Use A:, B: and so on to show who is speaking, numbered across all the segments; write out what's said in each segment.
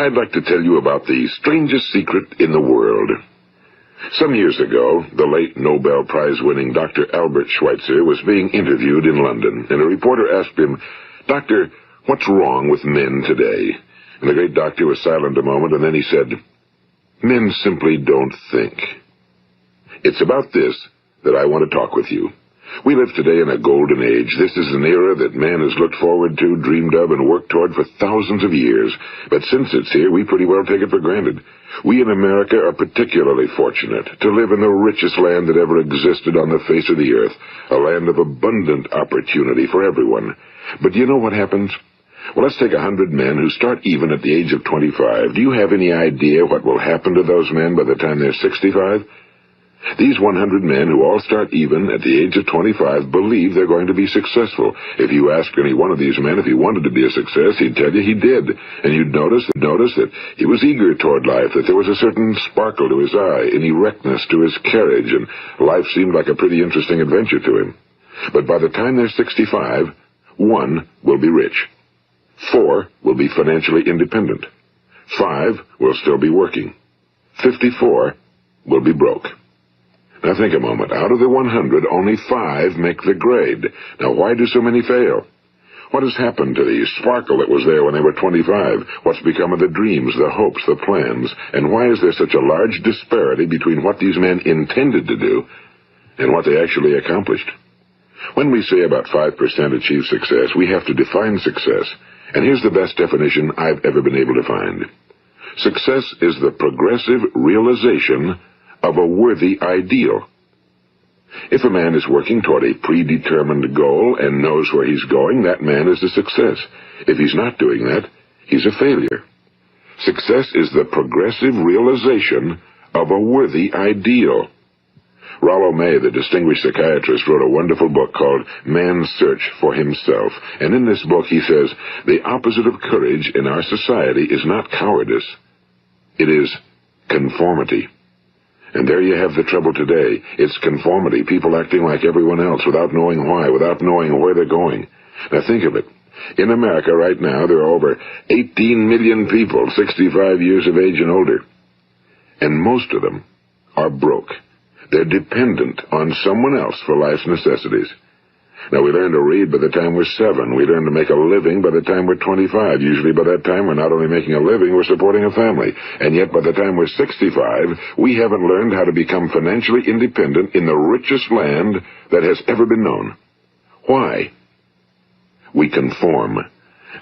A: I'd like to tell you about the strangest secret in the world. Some years ago, the late Nobel Prize-winning Dr. Albert Schweitzer was being interviewed in London, and a reporter asked him, "Doctor, what's wrong with men today?" And the great doctor was silent a moment, and then he said, "Men simply don't think." It's about this that I want to talk with you. We live today in a golden age. This is an era that man has looked forward to, dreamed of, and worked toward for thousands of years. But since it's here, we pretty well take it for granted. We in America are particularly fortunate to live in the richest land that ever existed on the face of the earth, a land of abundant opportunity for everyone. But do you know what happens? Well, let's take 100 men who start even at the age of 25. Do you have any idea what will happen to those men by the time they're 65? These 100 men who all start even at the age of 25 believe they're going to be successful. If you asked any one of these men if he wanted to be a success, he'd tell you he did. And you'd notice that he was eager toward life, that there was a certain sparkle to his eye, an erectness to his carriage, and life seemed like a pretty interesting adventure to him. But by the time they're 65, 1 will be rich. 4 will be financially independent. 5 will still be working. 54 will be broke. Now think a moment. Out of the 100, only 5 make the grade. Now why do so many fail? What has happened to the sparkle that was there when they were 25? What's become of the dreams, the hopes, the plans? And why is there such a large disparity between what these men intended to do and what they actually accomplished? When we say about 5% achieve success, we have to define success. And here's the best definition I've ever been able to find. Success is the progressive realization of a worthy ideal. If a man is working toward a predetermined goal and knows where he's going, that man is a success. If he's not doing that, he's a failure. Success is the progressive realization of a worthy ideal. Rollo May, the distinguished psychiatrist, wrote a wonderful book called Man's Search for Himself. And in this book he says, the opposite of courage in our society is not cowardice. It is conformity. And there you have the trouble today. It's conformity, people acting like everyone else without knowing why, without knowing where they're going. Now think of it. In America right now, there are over 18 million people 65 years of age and older. And most of them are broke. They're dependent on someone else for life's necessities. Now, we learn to read by the time we're 7. We learn to make a living by the time we're 25. Usually by that time, we're not only making a living, we're supporting a family. And yet, by the time we're 65, we haven't learned how to become financially independent in the richest land that has ever been known. Why? We conform.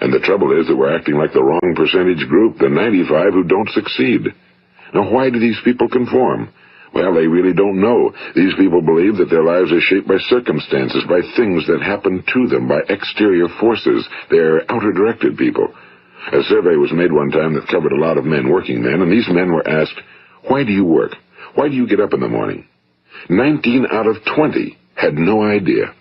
A: And the trouble is that we're acting like the wrong percentage group, the 95 who don't succeed. Now, why do these people conform? Well, they really don't know. These people believe that their lives are shaped by circumstances, by things that happen to them, by exterior forces. They're outer-directed people. A survey was made one time that covered a lot of men, working men, and these men were asked, "Why do you work? Why do you get up in the morning?" 19 out of 20 had no idea.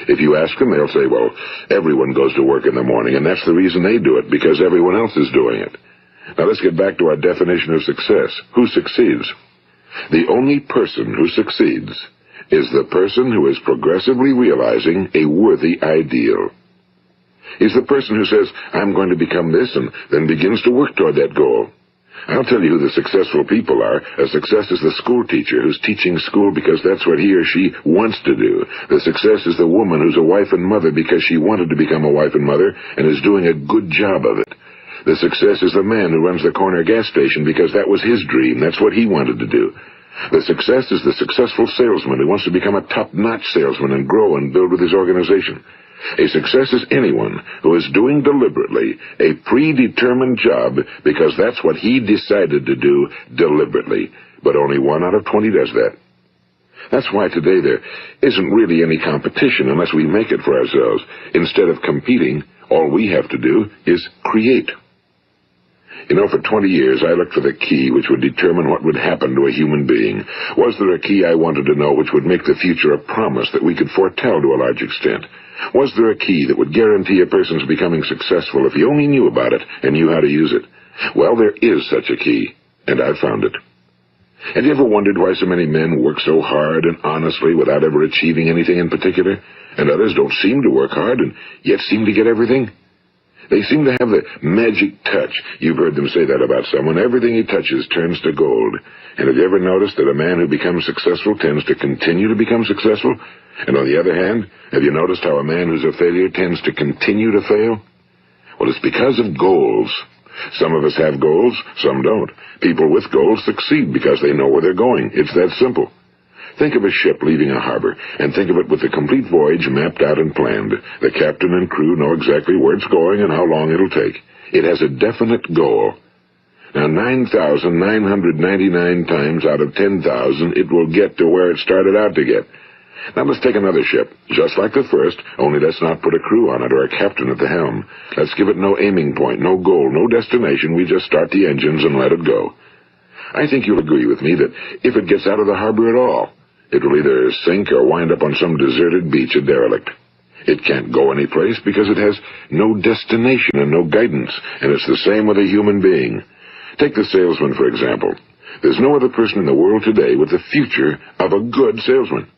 A: If you ask them, they'll say, well, everyone goes to work in the morning, and that's the reason they do it, because everyone else is doing it. Now let's get back to our definition of success. Who succeeds? The only person who succeeds is the person who is progressively realizing a worthy ideal. He's the person who says, I'm going to become this, and then begins to work toward that goal. I'll tell you who the successful people are. A success is the school teacher who's teaching school because that's what he or she wants to do. The success is the woman who's a wife and mother because she wanted to become a wife and mother and is doing a good job of it. The success is the man who runs the corner gas station because that was his dream. That's what he wanted to do. The success is the successful salesman who wants to become a top-notch salesman and grow and build with his organization. A success is anyone who is doing deliberately a predetermined job because that's what he decided to do deliberately. But only 1 out of 20 does that. That's why today there isn't really any competition unless we make it for ourselves. Instead of competing, all we have to do is create. You know, for 20 years, I looked for the key which would determine what would happen to a human being. Was there a key I wanted to know which would make the future a promise that we could foretell to a large extent? Was there a key that would guarantee a person's becoming successful if he only knew about it and knew how to use it? Well, there is such a key, and I've found it. Have you ever wondered why so many men work so hard and honestly without ever achieving anything in particular, and others don't seem to work hard and yet seem to get everything? They seem to have the magic touch. You've heard them say that about someone. Everything he touches turns to gold. And have you ever noticed that a man who becomes successful tends to continue to become successful? And on the other hand, have you noticed how a man who's a failure tends to continue to fail? Well, it's because of goals. Some of us have goals, some don't. People with goals succeed because they know where they're going. It's that simple. Think of a ship leaving a harbor, and think of it with the complete voyage mapped out and planned. The captain and crew know exactly where it's going and how long it'll take. It has a definite goal. Now, 9,999 times out of 10,000, it will get to where it started out to get. Now let's take another ship, just like the first, only let's not put a crew on it or a captain at the helm. Let's give it no aiming point, no goal, no destination. We just start the engines and let it go. I think you'll agree with me that if it gets out of the harbor at all, it will either sink or wind up on some deserted beach, a derelict. It can't go anyplace because it has no destination and no guidance, and it's the same with a human being. Take the salesman, for example. There's no other person in the world today with the future of a good salesman.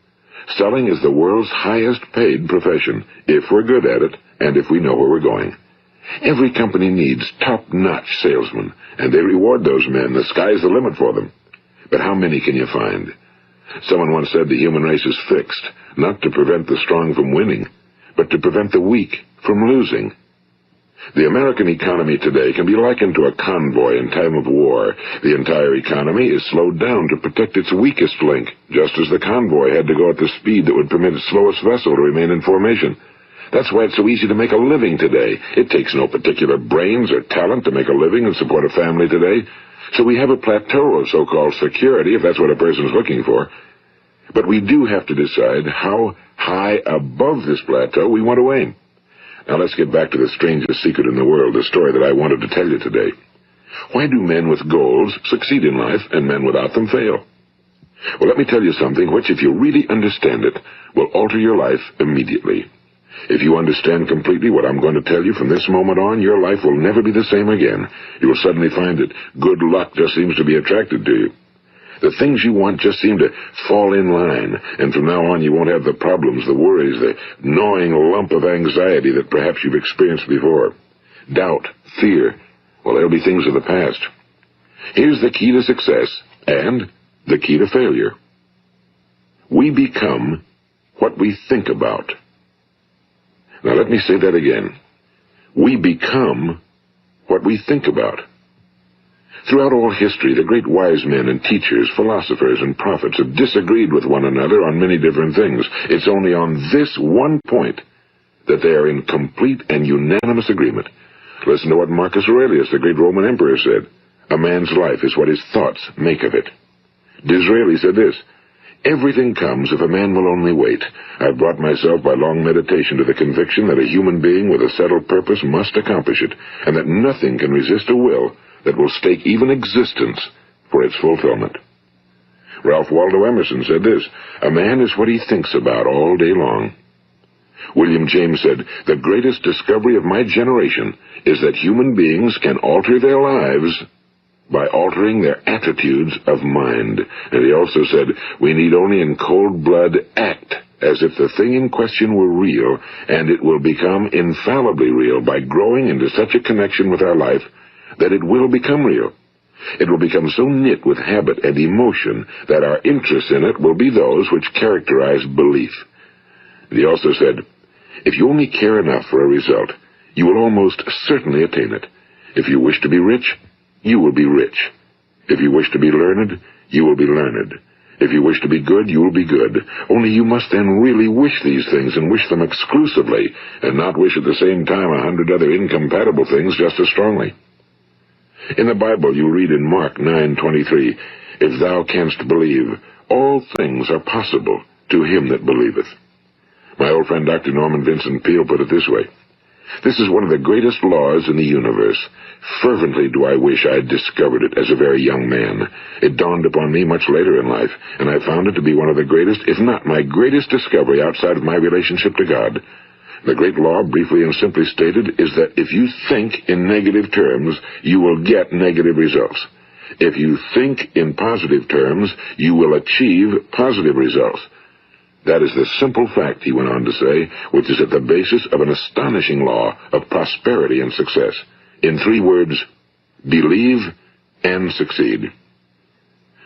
A: Selling is the world's highest paid profession, if we're good at it and if we know where we're going. Every company needs top-notch salesmen, and they reward those men. The sky's the limit for them. But how many can you find? Someone once said the human race is fixed, not to prevent the strong from winning, but to prevent the weak from losing. The American economy today can be likened to a convoy in time of war. The entire economy is slowed down to protect its weakest link, just as the convoy had to go at the speed that would permit its slowest vessel to remain in formation. That's why it's so easy to make a living today. It takes no particular brains or talent to make a living and support a family today. So we have a plateau of so-called security, if that's what a person's looking for. But we do have to decide how high above this plateau we want to aim. Now let's get back to the strangest secret in the world, the story that I wanted to tell you today. Why do men with goals succeed in life and men without them fail? Well, let me tell you something which, if you really understand it, will alter your life immediately. If you understand completely what I'm going to tell you from this moment on, your life will never be the same again. You will suddenly find that good luck just seems to be attracted to you. The things you want just seem to fall in line, and from now on you won't have the problems, the worries, the gnawing lump of anxiety that perhaps you've experienced before. Doubt, fear, well, they'll be things of the past. Here's the key to success and the key to failure. We become what we think about. Now let me say that again. We become what we think about. Throughout all history, the great wise men and teachers, philosophers and prophets have disagreed with one another on many different things. It's only on this one point that they are in complete and unanimous agreement. Listen to what Marcus Aurelius, the great Roman emperor, said. A man's life is what his thoughts make of it. Disraeli said this, everything comes if a man will only wait. I've brought myself by long meditation to the conviction that a human being with a settled purpose must accomplish it, and that nothing can resist a will that will stake even existence for its fulfillment. Ralph Waldo Emerson said this, a man is what he thinks about all day long. William James said, the greatest discovery of my generation is that human beings can alter their lives by altering their attitudes of mind. And he also said, we need only in cold blood act as if the thing in question were real, and it will become infallibly real by growing into such a connection with our life that it will become real. It will become so knit with habit and emotion that our interest in it will be those which characterize belief. And he also said, if you only care enough for a result, you will almost certainly attain it. If you wish to be rich, you will be rich. If you wish to be learned, you will be learned. If you wish to be good, you will be good. Only you must then really wish these things and wish them exclusively, and not wish at the same time 100 other incompatible things just as strongly. In the Bible, you read in Mark 9:23, if thou canst believe, all things are possible to him that believeth. My old friend Dr. Norman Vincent Peale put it this way, this is one of the greatest laws in the universe. Fervently do I wish I had discovered it as a very young man. It dawned upon me much later in life, and I found it to be one of the greatest, if not my greatest discovery outside of my relationship to God. The great law, briefly and simply stated, is that if you think in negative terms, you will get negative results. If you think in positive terms, you will achieve positive results. That is the simple fact, he went on to say, which is at the basis of an astonishing law of prosperity and success. In 3 words, believe and succeed.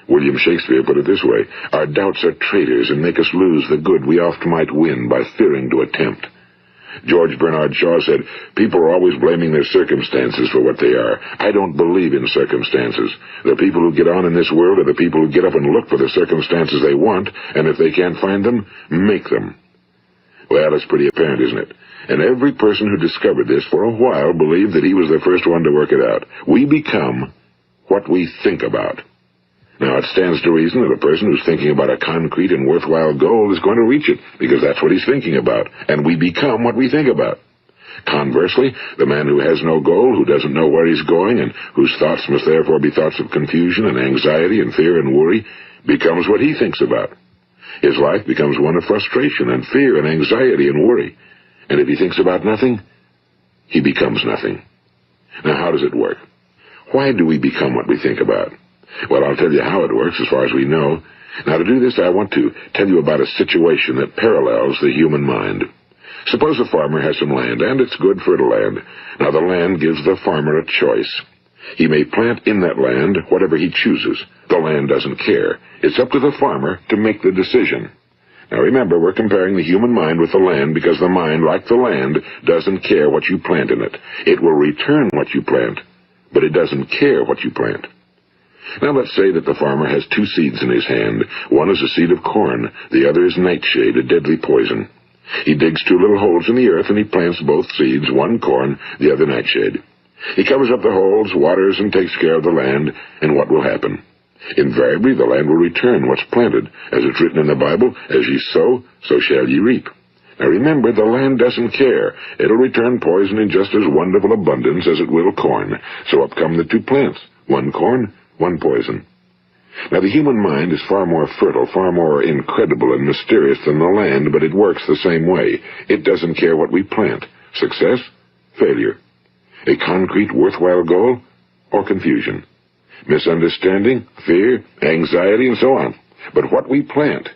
A: William Shakespeare put it this way: our doubts are traitors and make us lose the good we oft might win by fearing to attempt. George Bernard Shaw said, people are always blaming their circumstances for what they are. I don't believe in circumstances. The people who get on in this world are the people who get up and look for the circumstances they want, and if they can't find them, make them. Well, it's pretty apparent, isn't it? And every person who discovered this for a while believed that he was the first one to work it out. We become what we think about. Now, it stands to reason that a person who's thinking about a concrete and worthwhile goal is going to reach it, because that's what he's thinking about, and we become what we think about. Conversely, the man who has no goal, who doesn't know where he's going, and whose thoughts must therefore be thoughts of confusion and anxiety and fear and worry, becomes what he thinks about. His life becomes one of frustration and fear and anxiety and worry. And if he thinks about nothing, he becomes nothing. Now, how does it work? Why do we become what we think about? Well, I'll tell you how it works as far as we know. Now, to do this, I want to tell you about a situation that parallels the human mind. Suppose a farmer has some land, and it's good fertile land. Now, the land gives the farmer a choice. He may plant in that land whatever he chooses. The land doesn't care. It's up to the farmer to make the decision. Now, remember, we're comparing the human mind with the land because the mind, like the land, doesn't care what you plant in it. It will return what you plant, but it doesn't care what you plant. Now let's say that the farmer has 2 seeds in his hand. One is a seed of corn, the other is nightshade, a deadly poison. He digs 2 little holes in the earth and he plants both seeds, one corn, the other nightshade. He covers up the holes, waters, and takes care of the land, and what will happen? Invariably the land will return what's planted. As it's written in the Bible, as ye sow, so shall ye reap. Now remember, the land doesn't care. It'll return poison in just as wonderful abundance as it will corn. So up come the 2 plants, one corn, one poison. Now, the human mind is far more fertile, far more incredible and mysterious than the land, but it works the same way. It doesn't care what we plant. Success, failure. A concrete, worthwhile goal, or confusion. Misunderstanding, fear, anxiety, and so on. But what we plant,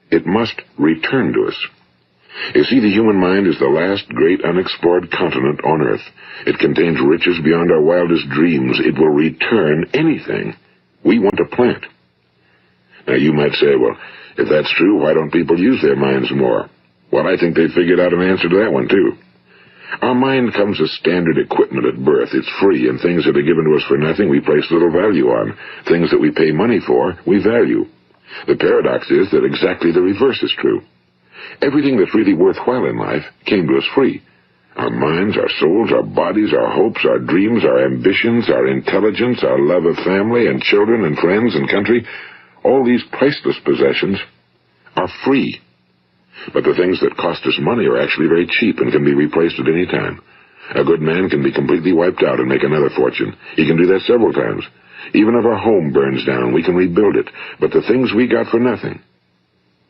A: it must return to us. You see, the human mind is the last great unexplored continent on Earth. It contains riches beyond our wildest dreams. It will return anything we want to plant. Now, you might say, well, if that's true, why don't people use their minds more? Well, I think they figured out an answer to that one, too. Our mind comes as standard equipment at birth. It's free, and things that are given to us for nothing we place little value on. Things that we pay money for, we value. The paradox is that exactly the reverse is true. Everything that's really worthwhile in life came to us free. Our minds, our souls, our bodies, our hopes, our dreams, our ambitions, our intelligence, our love of family and children and friends and country, all these priceless possessions are free. But the things that cost us money are actually very cheap and can be replaced at any time. A good man can be completely wiped out and make another fortune. He can do that several times. Even if our home burns down, we can rebuild it. But the things we got for nothing,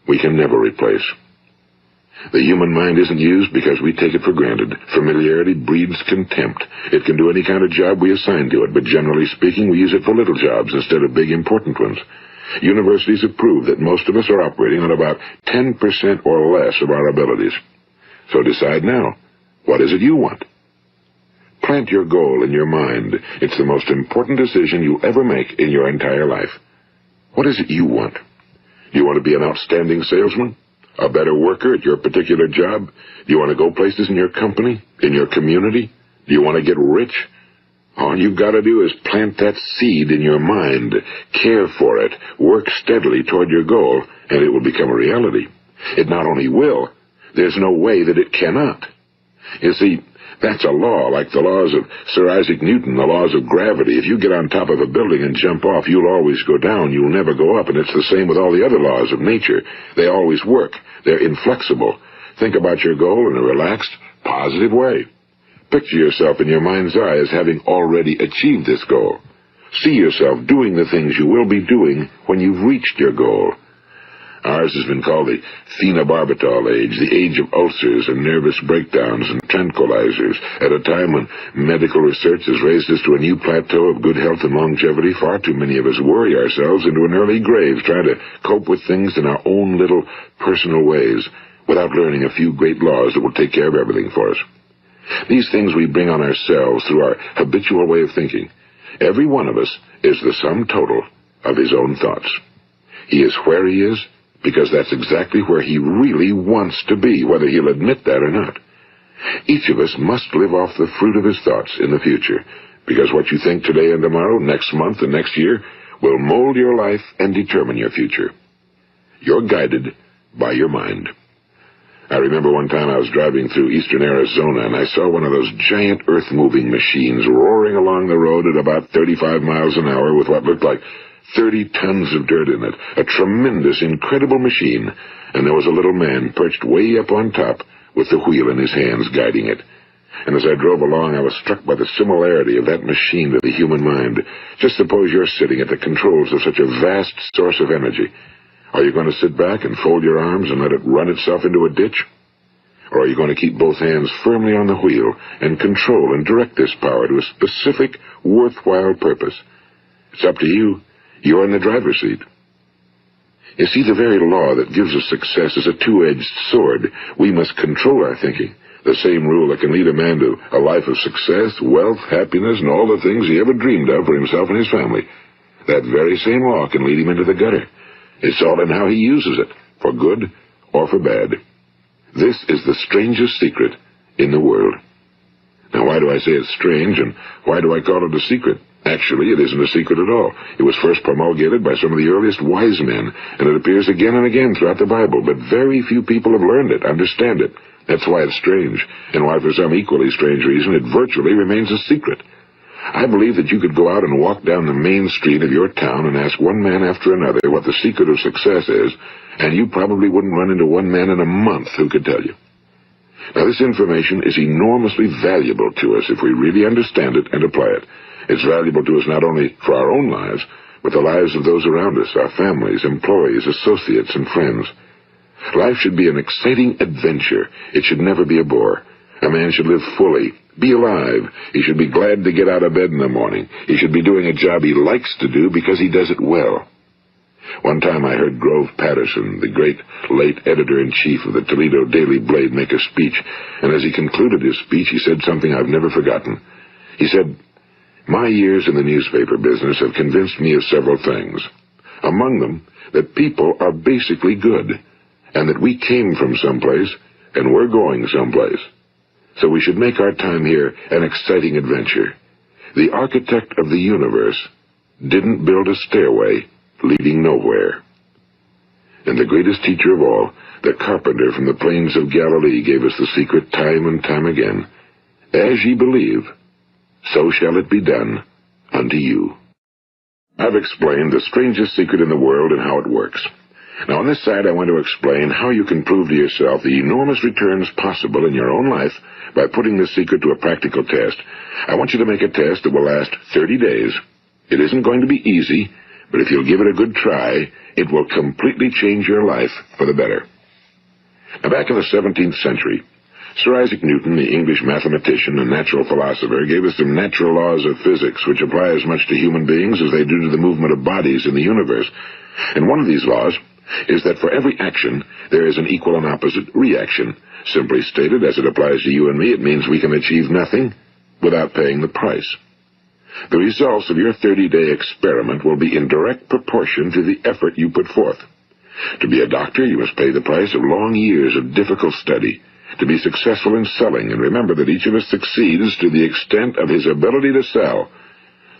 A: we can never replace. The human mind isn't used because we take it for granted. Familiarity breeds contempt. It can do any kind of job we assign to it, but generally speaking, we use it for little jobs instead of big, important ones. Universities have proved that most of us are operating on about 10% or less of our abilities. So decide now, what is it you want? Plant your goal in your mind. It's the most important decision you'll ever make in your entire life. What is it you want? Do you want to be an outstanding salesman? A better worker at your particular job? Do you want to go places in your company? In your community? Do you want to get rich? All you've got to do is plant that seed in your mind, care for it, work steadily toward your goal, and it will become a reality. It not only will, there's no way that it cannot. You see, that's a law, like the laws of Sir Isaac Newton, the laws of gravity. If you get on top of a building and jump off, you'll always go down. You'll never go up, and it's the same with all the other laws of nature. They always work. They're inflexible. Think about your goal in a relaxed, positive way. Picture yourself in your mind's eye as having already achieved this goal. See yourself doing the things you will be doing when you've reached your goal. Ours has been called the phenobarbital age, the age of ulcers and nervous breakdowns and tranquilizers, at a time when medical research has raised us to a new plateau of good health and longevity. Far too many of us worry ourselves into an early grave trying to cope with things in our own little personal ways without learning a few great laws that will take care of everything for us. These things we bring on ourselves through our habitual way of thinking. Every one of us is the sum total of his own thoughts. He is where he is because that's exactly where he really wants to be, whether he'll admit that or not. Each of us must live off the fruit of his thoughts in the future, because what you think today and tomorrow, next month and next year, will mold your life and determine your future. You're guided by your mind. I remember one time I was driving through eastern Arizona, and I saw one of those giant earth-moving machines roaring along the road at about 35 miles an hour with what looked like 30 tons of dirt in it. A tremendous, incredible machine, and there was a little man perched way up on top with the wheel in his hands guiding it. And as I drove along, I was struck by the similarity of that machine to the human mind. Just suppose you're sitting at the controls of such a vast source of energy. Are you going to sit back and fold your arms and let it run itself into a ditch? Or are you going to keep both hands firmly on the wheel and control and direct this power to a specific, worthwhile purpose? It's up to you. You're in the driver's seat. You see, the very law that gives us success is a two-edged sword. We must control our thinking. The same rule that can lead a man to a life of success, wealth, happiness, and all the things he ever dreamed of for himself and his family. That very same law can lead him into the gutter. It's all in how he uses it, for good or for bad. This is the strangest secret in the world. Now, why do I say it's strange, and why do I call it a secret? Actually, it isn't a secret at all. It was first promulgated by some of the earliest wise men, and it appears again and again throughout the Bible, but very few people have learned it, understand it. That's why it's strange, and why for some equally strange reason it virtually remains a secret. I believe that you could go out and walk down the main street of your town and ask one man after another what the secret of success is, and you probably wouldn't run into one man in a month who could tell you. Now, this information is enormously valuable to us if we really understand it and apply it. It's valuable to us not only for our own lives, but the lives of those around us, our families, employees, associates, and friends. Life should be an exciting adventure. It should never be a bore. A man should live fully, be alive. He should be glad to get out of bed in the morning. He should be doing a job he likes to do because he does it well. One time I heard Grove Patterson, the great late editor-in-chief of the Toledo Daily Blade, make a speech, and as he concluded his speech, he said something I've never forgotten. He said, "My years in the newspaper business have convinced me of several things. Among them, that people are basically good, and that we came from someplace, and we're going someplace. So we should make our time here an exciting adventure. The architect of the universe didn't build a stairway leading nowhere." And the greatest teacher of all, the carpenter from the plains of Galilee, gave us the secret time and time again. As ye believe, so shall it be done unto you. I've explained the strangest secret in the world and how it works. Now, on this side, I want to explain how you can prove to yourself the enormous returns possible in your own life by putting this secret to a practical test. I want you to make a test that will last 30 days. It isn't going to be easy, but if you'll give it a good try, it will completely change your life for the better. Now, back in the 17th century, Sir Isaac Newton, the English mathematician and natural philosopher, gave us some natural laws of physics which apply as much to human beings as they do to the movement of bodies in the universe. And one of these laws is that for every action, there is an equal and opposite reaction. Simply stated, as it applies to you and me, it means we can achieve nothing without paying the price. The results of your 30-day experiment will be in direct proportion to the effort you put forth. To be a doctor, you must pay the price of long years of difficult study. To be successful in selling, and remember that each of us succeeds to the extent of his ability to sell.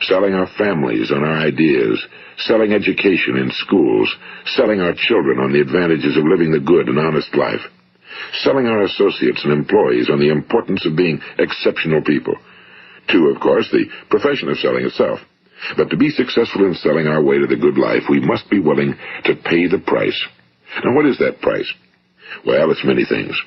A: Selling our families on our ideas, selling education in schools, selling our children on the advantages of living the good and honest life, selling our associates and employees on the importance of being exceptional people. To, of course, the profession of selling itself. But to be successful in selling our way to the good life, we must be willing to pay the price. Now, what is that price? Well, it's many things.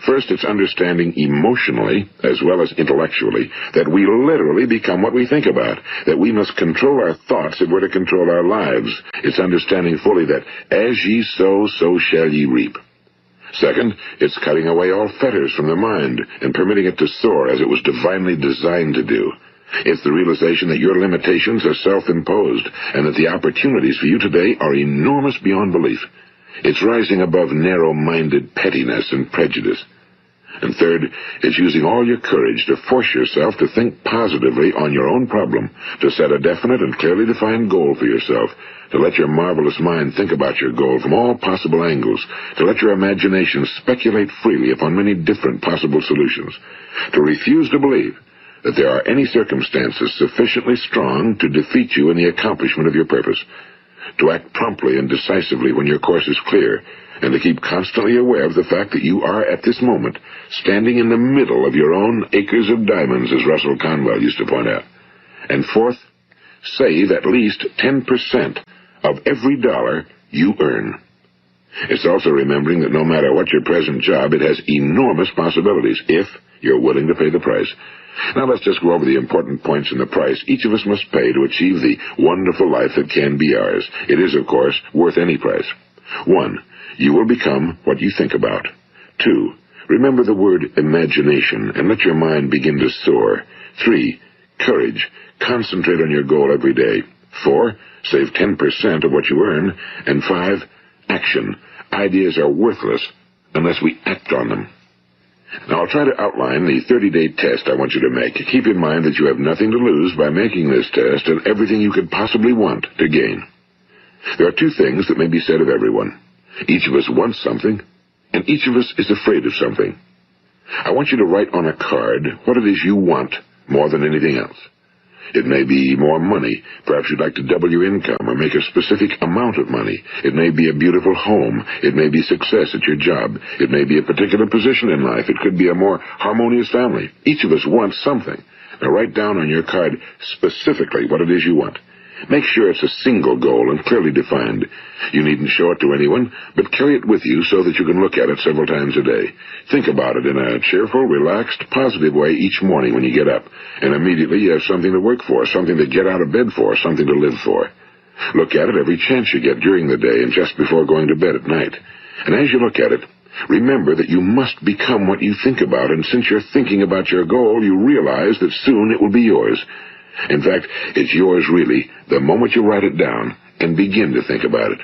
A: First, it's understanding emotionally, as well as intellectually, that we literally become what we think about, that we must control our thoughts if we're to control our lives. It's understanding fully that as ye sow, so shall ye reap. Second, it's cutting away all fetters from the mind and permitting it to soar as it was divinely designed to do. It's the realization that your limitations are self-imposed and that the opportunities for you today are enormous beyond belief. It's rising above narrow-minded pettiness and prejudice. And third, it's using all your courage to force yourself to think positively on your own problem, to set a definite and clearly defined goal for yourself, to let your marvelous mind think about your goal from all possible angles, to let your imagination speculate freely upon many different possible solutions, to refuse to believe that there are any circumstances sufficiently strong to defeat you in the accomplishment of your purpose, to act promptly and decisively when your course is clear, and to keep constantly aware of the fact that you are at this moment standing in the middle of your own acres of diamonds, as Russell Conwell used to point out. And fourth, save at least 10% of every dollar you earn. It's also remembering that no matter what your present job, it has enormous possibilities if you're willing to pay the price. Now let's just go over the important points in the price each of us must pay to achieve the wonderful life that can be ours. It is, of course, worth any price. 1. You will become what you think about. 2. Remember the word imagination and let your mind begin to soar. 3. Courage. Concentrate on your goal every day. 4. Save 10% of what you earn. And 5. Action. Ideas are worthless unless we act on them. Now, I'll try to outline the 30-day test I want you to make. Keep in mind that you have nothing to lose by making this test and everything you could possibly want to gain. There are 2 things that may be said of everyone. Each of us wants something, and each of us is afraid of something. I want you to write on a card what it is you want more than anything else. It may be more money. Perhaps you'd like to double your income or make a specific amount of money. It may be a beautiful home. It may be success at your job. It may be a particular position in life. It could be a more harmonious family. Each of us wants something. Now write down on your card specifically what it is you want. Make sure it's a single goal and clearly defined. You needn't show it to anyone, but carry it with you so that you can look at it several times a day. Think about it in a cheerful, relaxed, positive way each morning when you get up, and immediately you have something to work for, something to get out of bed for, something to live for. Look at it every chance you get during the day and just before going to bed at night. And as you look at it, remember that you must become what you think about, and since you're thinking about your goal, you realize that soon it will be yours. In fact, it's yours really the moment you write it down and begin to think about it.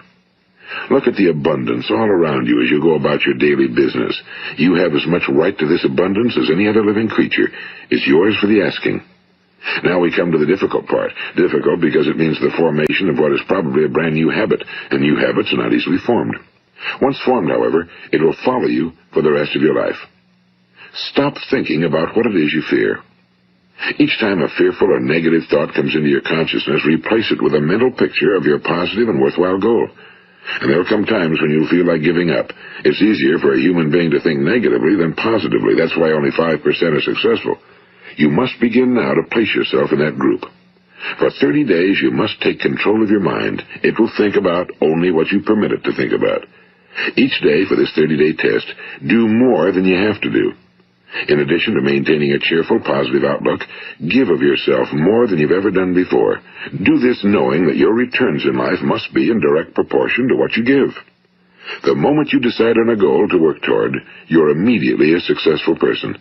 A: Look at the abundance all around you as you go about your daily business. You have as much right to this abundance as any other living creature. It's yours for the asking. Now we come to the difficult part. Difficult because it means the formation of what is probably a brand new habit, and new habits are not easily formed. Once formed, however, it will follow you for the rest of your life. Stop thinking about what it is you fear. Each time a fearful or negative thought comes into your consciousness, replace it with a mental picture of your positive and worthwhile goal. And there will come times when you'll feel like giving up. It's easier for a human being to think negatively than positively. That's why only 5% are successful. You must begin now to place yourself in that group. For 30 days, you must take control of your mind. It will think about only what you permit it to think about. Each day for this 30-day test, do more than you have to do. In addition to maintaining a cheerful, positive outlook, give of yourself more than you've ever done before. Do this knowing that your returns in life must be in direct proportion to what you give. The moment you decide on a goal to work toward, you're immediately a successful person.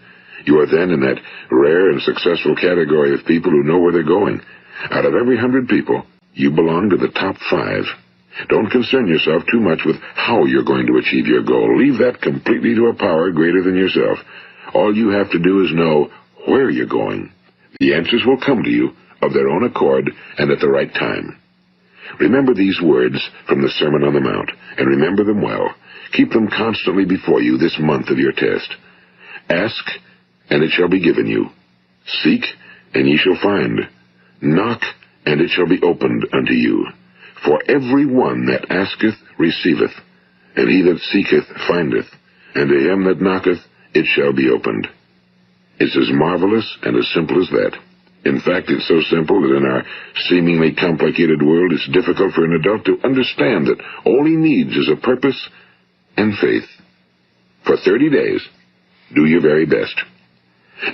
A: You are then in that rare and successful category of people who know where they're going. Out of every 100 people, you belong to the top 5. Don't concern yourself too much with how you're going to achieve your goal. Leave that completely to a power greater than yourself. All you have to do is know where you're going. The answers will come to you of their own accord and at the right time. Remember these words from the Sermon on the Mount, and remember them well. Keep them constantly before you this month of your test. Ask, and it shall be given you. Seek, and ye shall find. Knock, and it shall be opened unto you. For every one that asketh receiveth, and he that seeketh findeth, and to him that knocketh it shall be opened. It's as marvelous and as simple as that. In fact, it's so simple that in our seemingly complicated world, it's difficult for an adult to understand that all he needs is a purpose and faith. For 30 days, do your very best.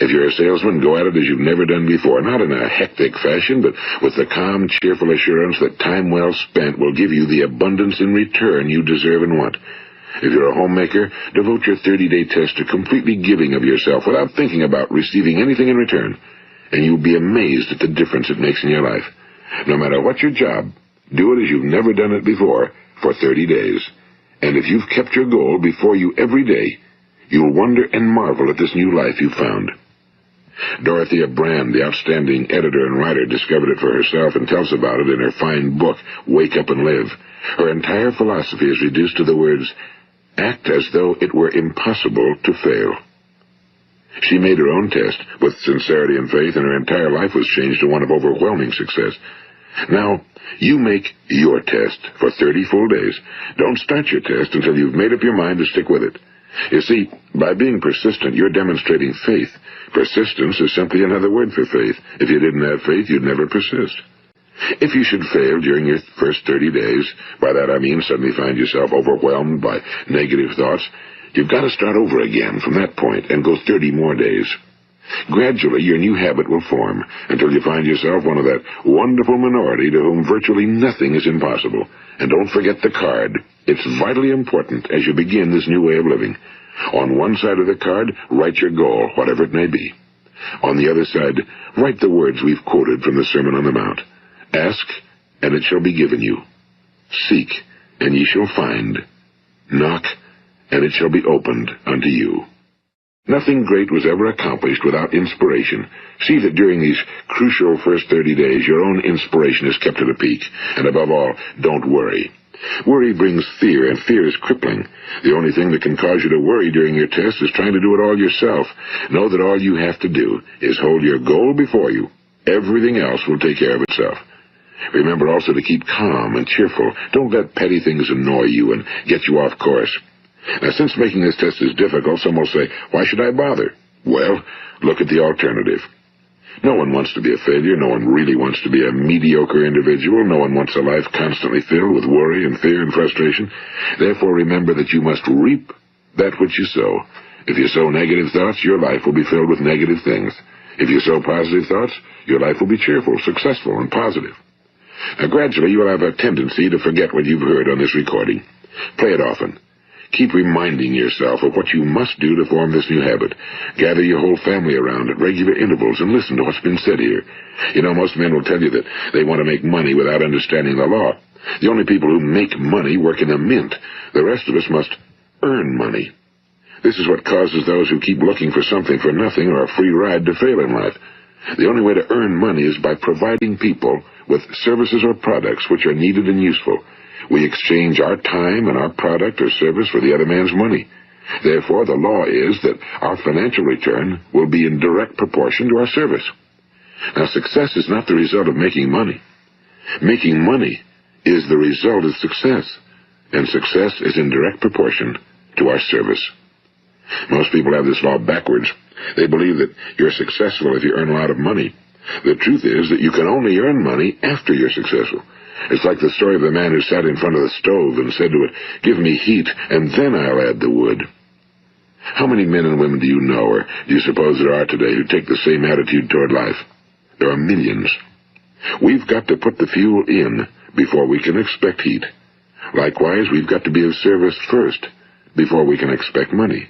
A: If you're a salesman, go at it as you've never done before, not in a hectic fashion, but with the calm, cheerful assurance that time well spent will give you the abundance in return you deserve and want. If you're a homemaker, devote your 30-day test to completely giving of yourself without thinking about receiving anything in return, and you'll be amazed at the difference it makes in your life. No matter what your job, do it as you've never done it before for 30 days. And if you've kept your goal before you every day, you'll wonder and marvel at this new life you've found. Dorothea Brand, the outstanding editor and writer, discovered it for herself and tells about it in her fine book, Wake Up and Live. Her entire philosophy is reduced to the words, act as though it were impossible to fail. She made her own test with sincerity and faith, and her entire life was changed to one of overwhelming success. Now, you make your test for 30 full days. Don't start your test until you've made up your mind to stick with it. You see, by being persistent, you're demonstrating faith. Persistence is simply another word for faith. If you didn't have faith, you'd never persist. If you should fail during your first 30 days, by that I mean suddenly find yourself overwhelmed by negative thoughts, you've got to start over again from that point and go 30 more days. Gradually, your new habit will form until you find yourself one of that wonderful minority to whom virtually nothing is impossible. And don't forget the card. It's vitally important as you begin this new way of living. On one side of the card, write your goal, whatever it may be. On the other side, write the words we've quoted from the Sermon on the Mount. Ask, and it shall be given you. Seek, and ye shall find. Knock, and it shall be opened unto you. Nothing great was ever accomplished without inspiration. See that during these crucial first 30 days, your own inspiration is kept at a peak. And above all, don't worry. Worry brings fear, and fear is crippling. The only thing that can cause you to worry during your test is trying to do it all yourself. Know that all you have to do is hold your goal before you. Everything else will take care of itself. Remember also to keep calm and cheerful. Don't let petty things annoy you and get you off course. Now, since making this test is difficult, some will say, why should I bother? Well, look at the alternative. No one wants to be a failure. No one really wants to be a mediocre individual. No one wants a life constantly filled with worry and fear and frustration. Therefore, remember that you must reap that which you sow. If you sow negative thoughts, your life will be filled with negative things. If you sow positive thoughts, your life will be cheerful, successful, and positive. Now, gradually, you will have a tendency to forget what you've heard on this recording. Play it often. Keep reminding yourself of what you must do to form this new habit. Gather your whole family around at regular intervals and listen to what's been said here. You know, most men will tell you that they want to make money without understanding the law. The only people who make money work in a mint. The rest of us must earn money. This is what causes those who keep looking for something for nothing or a free ride to fail in life. The only way to earn money is by providing people with services or products which are needed and useful. We exchange our time and our product or service for the other man's money. Therefore, the law is that our financial return will be in direct proportion to our service. Now, success is not the result of making money. Making money is the result of success, and success is in direct proportion to our service. Most people have this law backwards. They believe that you're successful if you earn a lot of money. The truth is that you can only earn money after you're successful. It's like the story of the man who sat in front of the stove and said to it, "Give me heat, and then I'll add the wood." How many men and women do you know, or do you suppose there are today, who take the same attitude toward life? There are millions. We've got to put the fuel in before we can expect heat. Likewise, we've got to be of service first before we can expect money.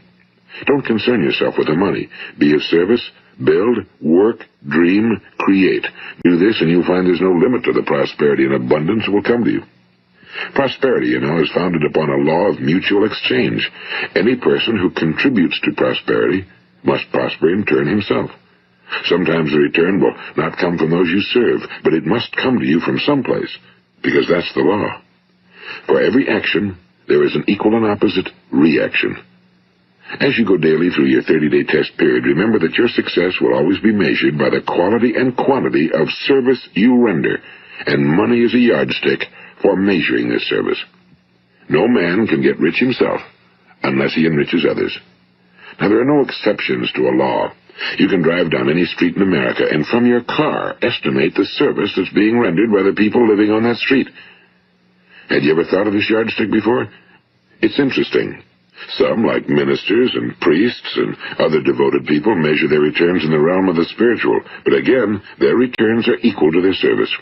A: Don't concern yourself with the money. Be of service, build, work, dream, create. Do this, and you'll find there's no limit to the prosperity and abundance that will come to you. Prosperity, you know, is founded upon a law of mutual exchange. Any person who contributes to prosperity must prosper in turn himself. Sometimes the return will not come from those you serve, but it must come to you from someplace, because that's the law. For every action, there is an equal and opposite reaction. As you go daily through your 30-day test period, remember that your success will always be measured by the quality and quantity of service you render, and money is a yardstick for measuring this service. No man can get rich himself unless he enriches others. Now, there are no exceptions to a law. You can drive down any street in America and from your car estimate the service that's being rendered by the people living on that street. Had you ever thought of this yardstick before? It's interesting. Some, like ministers and priests and other devoted people, measure their returns in the realm of the spiritual, but again, their returns are equal to their service.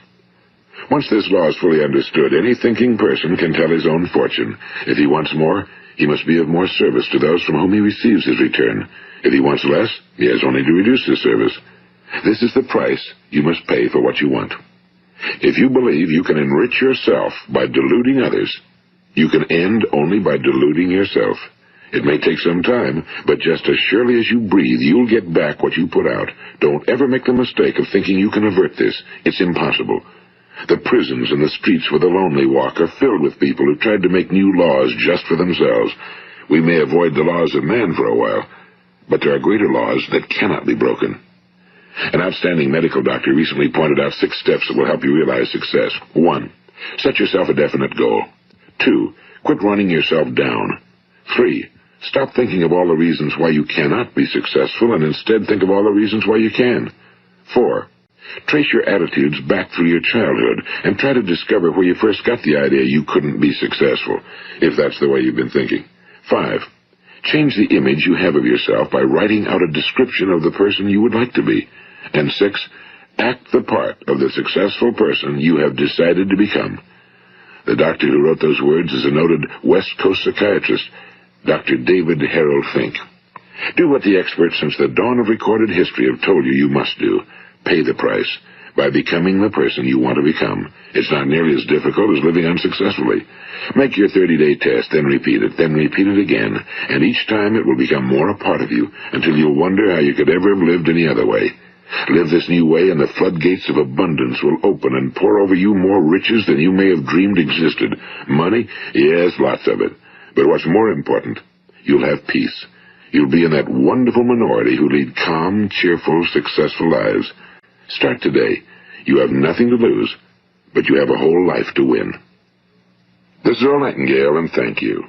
A: Once this law is fully understood, any thinking person can tell his own fortune. If he wants more, he must be of more service to those from whom he receives his return. If he wants less, he has only to reduce his service. This is the price you must pay for what you want. If you believe you can enrich yourself by deluding others, you can end only by deluding yourself. It may take some time, but just as surely as you breathe, you'll get back what you put out. Don't ever make the mistake of thinking you can avert this. It's impossible. The prisons and the streets where the lonely walk are filled with people who tried to make new laws just for themselves. We may avoid the laws of man for a while, but there are greater laws that cannot be broken. An outstanding medical doctor recently pointed out 6 steps that will help you realize success. 1. Set yourself a definite goal. 2. Quit running yourself down. 3. Stop thinking of all the reasons why you cannot be successful and instead think of all the reasons why you can. 4. Trace your attitudes back through your childhood and try to discover where you first got the idea you couldn't be successful, if that's the way you've been thinking. 5. Change the image you have of yourself by writing out a description of the person you would like to be. And 6. Act the part of the successful person you have decided to become. The doctor who wrote those words is a noted West Coast psychiatrist, Dr. David Harold Fink. Do what the experts since the dawn of recorded history have told you you must do. Pay the price by becoming the person you want to become. It's not nearly as difficult as living unsuccessfully. Make your 30-day test, then repeat it again, and each time it will become more a part of you until you'll wonder how you could ever have lived any other way. Live this new way, and the floodgates of abundance will open and pour over you more riches than you may have dreamed existed. Money? Yes, lots of it. But what's more important, you'll have peace. You'll be in that wonderful minority who lead calm, cheerful, successful lives. Start today. You have nothing to lose, but you have a whole life to win. This is Earl Nightingale, and thank you.